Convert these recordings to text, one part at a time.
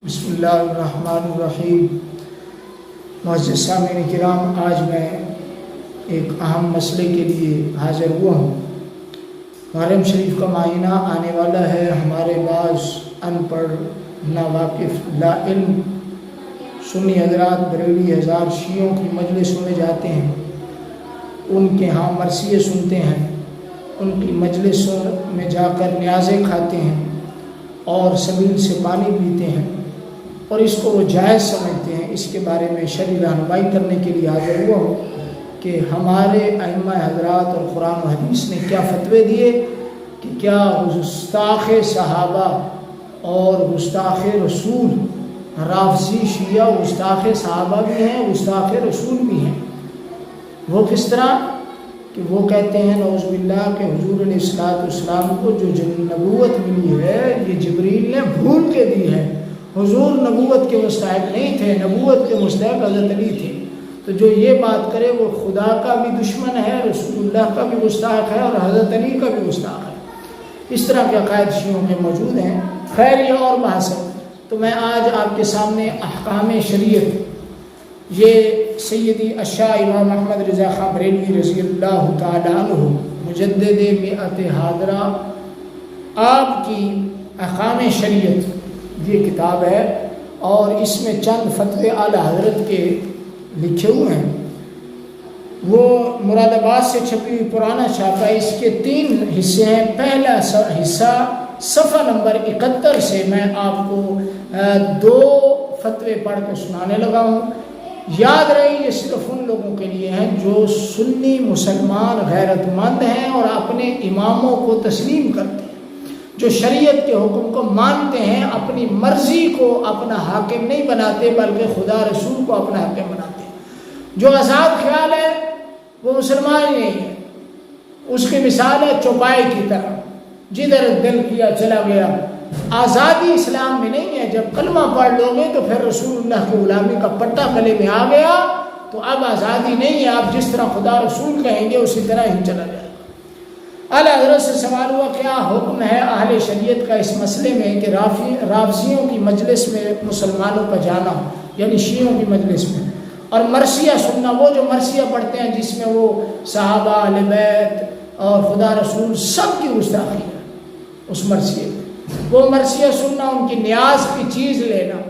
بسم اللہ الرحمن الرحیم۔ معزز سامعین کرام، آج میں ایک اہم مسئلے کے لیے حاضر ہوا ہوں۔ محرم شریف کا مہینہ آنے والا ہے۔ ہمارے بعض ان پڑھ، ناواقف، لا علم سنی حضرات بریلوی ہزار شیعوں کی مجلسوں میں جاتے ہیں، ان کے ہاں مرثیے سنتے ہیں، ان کی مجلسوں میں جا کر نیازیں کھاتے ہیں اور سبیل سے پانی پیتے ہیں، اور اس کو وہ جائز سمجھتے ہیں۔ اس کے بارے میں شرعی رہنمائی کرنے کے لیے حاضر ہوا ہوں کہ ہمارے ائمہ حضرات اور قرآن و حدیث نے کیا فتوے دیے کہ کیا گستاخ صحابہ اور گستاخ رسول، رافضی شیعہ گستاخ صحابہ بھی ہیں، گستاخ رسول بھی ہیں۔ وہ کس طرح کہ وہ کہتے ہیں نعوذ باللہ کہ حضور علیہ السلام کو جو نبوت ملی ہے یہ جبریل نے بھول کے دی ہے۔ حضور نبوت کے مستحق نہیں تھے، نبوت کے مستحق حضرت علی تھے۔ تو جو یہ بات کرے وہ خدا کا بھی دشمن ہے، رسول اللہ کا بھی گستاخ ہے، اور حضرت علی کا بھی گستاخ ہے۔ اس طرح کے عقائد شیعوں کے موجود ہیں۔ خیر یہ اور بحث ہے۔ تو میں آج آپ کے سامنے احکام شریعت، یہ سیدی الشاہ امام احمد رضا خان بریلوی رضی اللہ تعالیٰ عنہ مجدد مئت حاضرہ، آپ کی احکام شریعت یہ کتاب ہے، اور اس میں چند فتوے اعلیٰ حضرت کے لکھے ہوئے ہیں۔ وہ مراد آباد سے چھپی ہوئی پرانا چھاپا ہے۔ اس کے 3 حصے ہیں۔ پہلا حصہ صفحہ نمبر 71 سے میں آپ کو 2 فتوے پڑھ کے سنانے لگا ہوں۔ یاد رہے یہ صرف ان لوگوں کے لیے ہیں جو سنی مسلمان غیرت مند ہیں اور اپنے اماموں کو تسلیم کرتے ہیں، جو شریعت کے حکم کو مانتے ہیں، اپنی مرضی کو اپنا حاکم نہیں بناتے بلکہ خدا رسول کو اپنا حاکم بناتے ہیں۔ جو آزاد خیال ہے وہ مسلمان ہی نہیں ہے۔ اس کی مثال ہے چوپائے کی طرح، جدھر دل کیا چلا گیا۔ آزادی اسلام میں نہیں ہے۔ جب کلمہ پڑھ لو گے تو پھر رسول اللہ کی غلامی کا پٹا گلے میں آ گیا تو اب آزادی نہیں ہے۔ آپ جس طرح خدا رسول کہیں گے اسی طرح ہی چلا جائے گا۔ اعلیٰ حضرت سے سوال ہوا کیا حکم ہے اہل شریعت کا اس مسئلے میں کہ رافضیوں کی مجلس میں مسلمانوں کا جانا، یعنی شیعوں کی مجلس میں، اور مرثیہ سننا، وہ جو مرثیہ پڑھتے ہیں جس میں وہ صحابہ، اہل بیت اور خدا رسول سب کی گستاخی ہے اس مرثیے میں۔ وہ مرثیہ سننا، ان کی نیاز کی چیز لینا،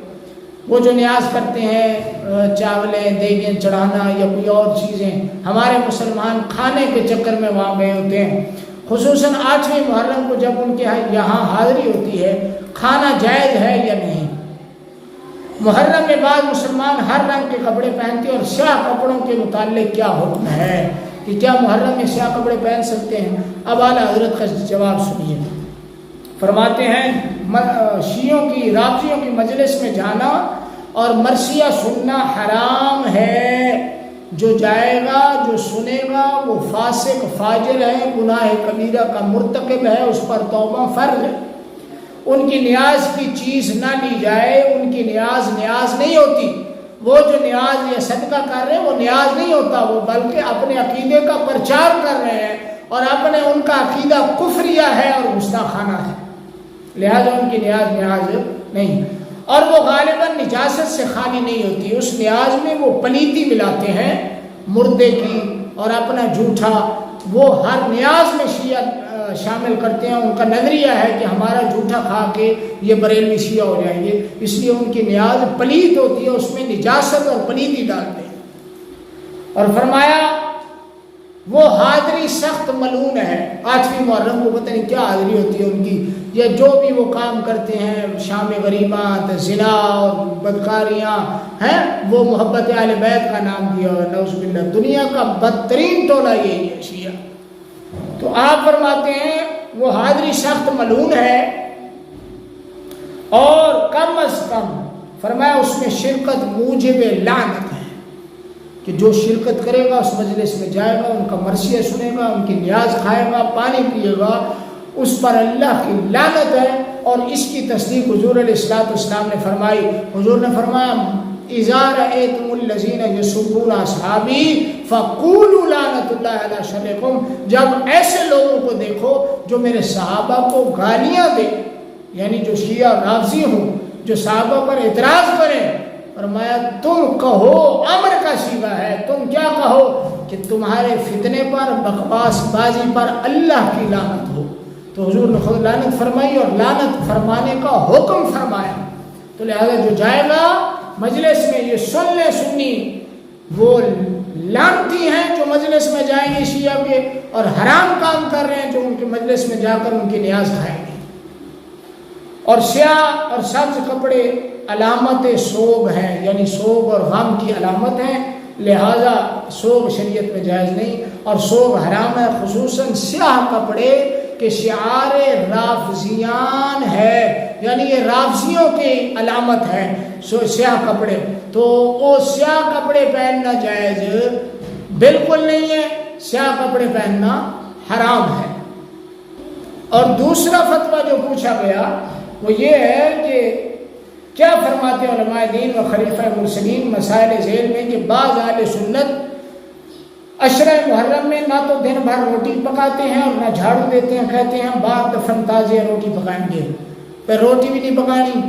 وہ جو نیاز کرتے ہیں چاولیں دیگیں چڑھانا یا کوئی اور چیزیں، ہمارے مسلمان کھانے کے چکر میں وہاں گئے ہوتے ہیں۔ خصوصاً 8ویں محرم کو جب ان کے یہاں حاضری ہوتی ہے، کھانا جائز ہے یا نہیں؟ محرم میں بعد مسلمان ہر رنگ کے کپڑے پہنتے ہیں، اور سیاہ کپڑوں کے متعلق کیا حکم ہے کہ کیا محرم میں سیاہ کپڑے پہن سکتے ہیں؟ اب اعلیٰ حضرت کا جواب سنیے۔ فرماتے ہیں شیعوں کی، رافضیوں کی مجلس میں جانا اور مرثیہ سننا حرام ہے۔ جو جائے گا، جو سنے گا، وہ فاسق فاجر ہے، گناہ کبیرہ کا مرتکب ہے، اس پر توبہ فرض ہے۔ ان کی نیاز کی چیز نہ لی جائے۔ ان کی نیاز نہیں ہوتی۔ وہ جو نیاز یا صدقہ کر رہے ہیں وہ نیاز نہیں ہوتا، وہ بلکہ اپنے عقیدے کا پرچار کر رہے ہیں، اور اپنے ان کا عقیدہ کفریہ ہے اور گستاخانہ ہے، لہذا ان کی نیاز نہیں۔ اور وہ غالباً نجاست سے خالی نہیں ہوتی۔ اس نیاز میں وہ پلیتی ملاتے ہیں، مردے کی اور اپنا جھوٹا، وہ ہر نیاز میں شیعہ شامل کرتے ہیں۔ ان کا نظریہ ہے کہ ہمارا جھوٹا کھا کے یہ بریلوی شیعہ ہو جائیں گے، اس لیے ان کی نیاز پلیت ہوتی ہے، اس میں نجاست اور پلیتی ڈالتے ہیں۔ اور فرمایا وہ حاضری سخت ملعون ہے۔ 8ویں محرم کو پتہ نہیں کیا حاضری ہوتی ہے ان کی، یا جو بھی وہ کام کرتے ہیں، شام غریبات، زنا اور بدکاریاں ہیں، وہ محبت اہل بیت کا نام دیا اور نعوذ باللہ دنیا کا بدترین ٹولہ یہی ہے شیعہ۔ تو آپ فرماتے ہیں وہ حاضری سخت ملعون ہے، اور کم از کم فرمایا اس میں شرکت موجب لعنت ہے، کہ جو شرکت کرے گا اس مجلس میں جائے گا، ان کا مرثیہ سنے گا، ان کی نیاز کھائے گا، پانی پیے گا، اس پر اللہ کی لعنت ہے۔ اور اس کی تصدیق حضور علیہ السلام نے فرمائی۔ حضور نے فرمایا اذا رأیتم الذین یسبون اصحابی فقولوا لعنت اللہ علی شرکم، جب ایسے لوگوں کو دیکھو جو میرے صحابہ کو گالیاں دے، یعنی جو شیعہ رافضی ہوں، جو صحابہ پر اعتراض کریں، فرمایا تم کہو، امر کا صیغہ ہے، تم کیا کہو کہ تمہارے فتنے پر، بکواس بازی پر اللہ کی لعنت ہو۔ تو حضور نے خود لعنت فرمائی اور لعنت فرمانے کا حکم فرمایا۔ تو لہذا جو جائے گا مجلس میں، یہ سن لے سنی، وہ لعنتی ہیں جو مجلس میں جائیں گے شیعہ کے، اور حرام کام کر رہے ہیں جو ان کے مجلس میں جا کر ان کی نیاز کھائیں گے۔ اور سیاہ اور سبز کپڑے علامت سوگ ہیں، یعنی سوگ اور غم کی علامت ہیں، لہذا سوگ شریعت میں جائز نہیں، اور سوگ حرام ہے، خصوصاً سیاہ کپڑے کہ شعار رافضیان ہے، یعنی یہ رافضیوں کی علامت ہے سیاہ کپڑے، تو وہ سیاہ کپڑے پہننا جائز بالکل نہیں ہے، سیاہ کپڑے پہننا حرام ہے۔ اور دوسرا فتویٰ جو پوچھا گیا وہ یہ ہے کہ کیا فرماتے ہیں علماء دین و خلیفہ مرسلین مسائل ذیل میں کہ بعض اہل سنت عشرہ محرم میں نہ تو دن بھر روٹی پکاتے ہیں اور نہ جھاڑو دیتے ہیں، کہتے ہیں بعد دفن تازیہ روٹی پکائیں گے، پھر روٹی بھی نہیں پکانی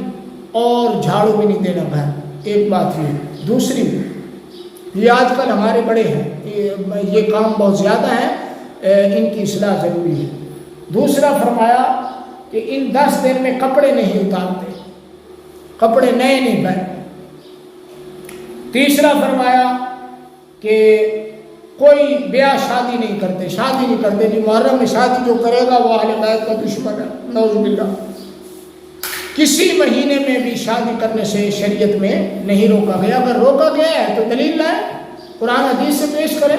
اور جھاڑو بھی نہیں دینا گھر، ایک بات یہ۔ دوسری، یہ آج کل ہمارے بڑے ہیں، یہ کام بہت زیادہ ہے، ان کی اصلاح ضروری ہے۔ دوسرا فرمایا کہ ان 10 دن میں کپڑے نہیں اتارتے، کپڑے نئے نہیں پہنتے۔ تیسرا فرمایا کہ کوئی بیاہ شادی نہیں کرتے، شادی نہیں کرتے، جو محرم میں شادی جو کرے گا وہ اہل بیت کا دشمن ہے، نعوذ باللہ۔ کسی مہینے میں بھی شادی کرنے سے شریعت میں نہیں روکا گیا، اگر روکا گیا ہے تو دلیل لائیں، قرآن حدیث سے پیش کریں۔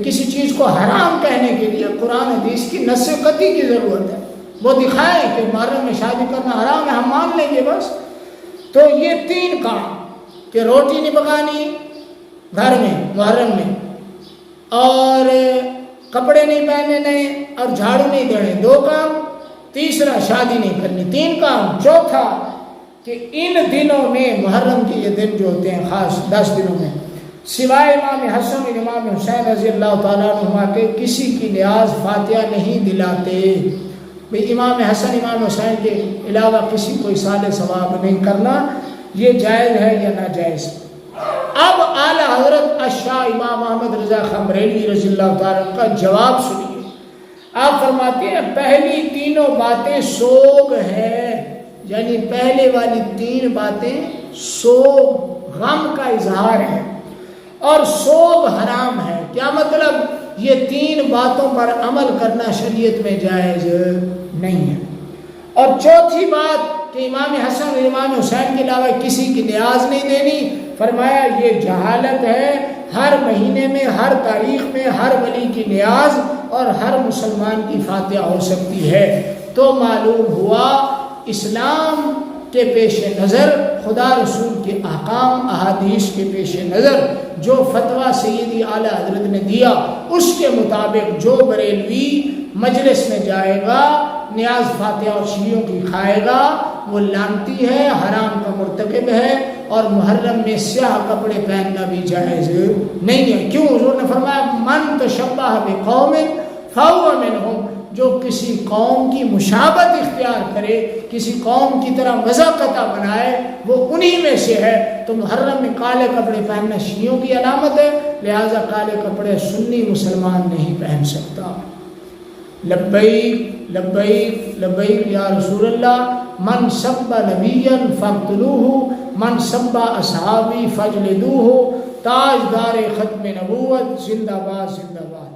کسی چیز کو حرام کہنے کے لیے قرآن حدیث کی نص قطعی کی ضرورت ہے، وہ دکھائے کہ محرم میں شادی کرنا حرام ہے، ہم مان لیں گے بس۔ تو یہ 3 کام کہ روٹی نہیں پکانی گھر میں محرم میں، اور کپڑے نہیں پہننے نئے، اور جھاڑو نہیں دینے، 2 کام۔ تیسرا شادی نہیں کرنی، 3 کام۔ چوتھا کہ ان دنوں میں، محرم کے یہ دن جو ہوتے ہیں خاص 10 دنوں میں، سوائے امام حسن اور امام حسین رضی اللہ تعالیٰ عنہما کے کسی کی نیاز فاتحہ نہیں دلاتے۔ بھئی امام حسن امام حسین کے علاوہ کسی کو ایصال ثواب نہیں کرنا، یہ جائز ہے یا ناجائز؟ اب اعلی حضرت الشاہ امام احمد رضا خان بریلوی رضی اللہ تعالیٰ عنہ کا جواب سنیے۔ آپ فرماتے ہیں پہلی تینوں باتیں سوگ ہے، یعنی پہلے والی 3 باتیں سوگ، غم کا اظہار ہے، اور سوگ حرام ہے۔ کیا مطلب؟ یہ 3 باتوں پر عمل کرنا شریعت میں جائز نہیں ہے۔ اور چوتھی بات کہ امام حسن اور امام حسین کے علاوہ کسی کی نیاز نہیں دینی، فرمایا یہ جہالت ہے، ہر مہینے میں، ہر تاریخ میں ہر ولی کی نیاز اور ہر مسلمان کی فاتحہ ہو سکتی ہے۔ تو معلوم ہوا اسلام کے پیش نظر، خدا رسول کے احکام احادیث کے پیش نظر جو فتویٰ سیدی اعلیٰ حضرت نے دیا، اس کے مطابق جو بریلوی مجلس میں جائے گا، نیاز فاتحہ اور شیعوں کی کھائے گا، وہ لعنتی ہے، حرام کا مرتکب ہے، اور محرم میں سیاہ کپڑے پہننا بھی جائز نہیں ہے۔ کیوں؟ حضور نے فرمایا من تشبہ بقوم فہو منہم، جو کسی قوم کی مشابہت اختیار کرے، کسی قوم کی طرح مذاقتہ بنائے، وہ انہی میں سے ہے۔ تو محرم میں کالے کپڑے پہننا شیعوں کی علامت ہے، لہٰذا کالے کپڑے سنی مسلمان نہیں پہن سکتا۔ لبیک لبیک لبیک یا رسول اللہ، من سب نبیا فاقتلوہ، من سب اصحابی فاجلدوہ، تاجدار ختم نبوت، زندہ باد زندہ باد۔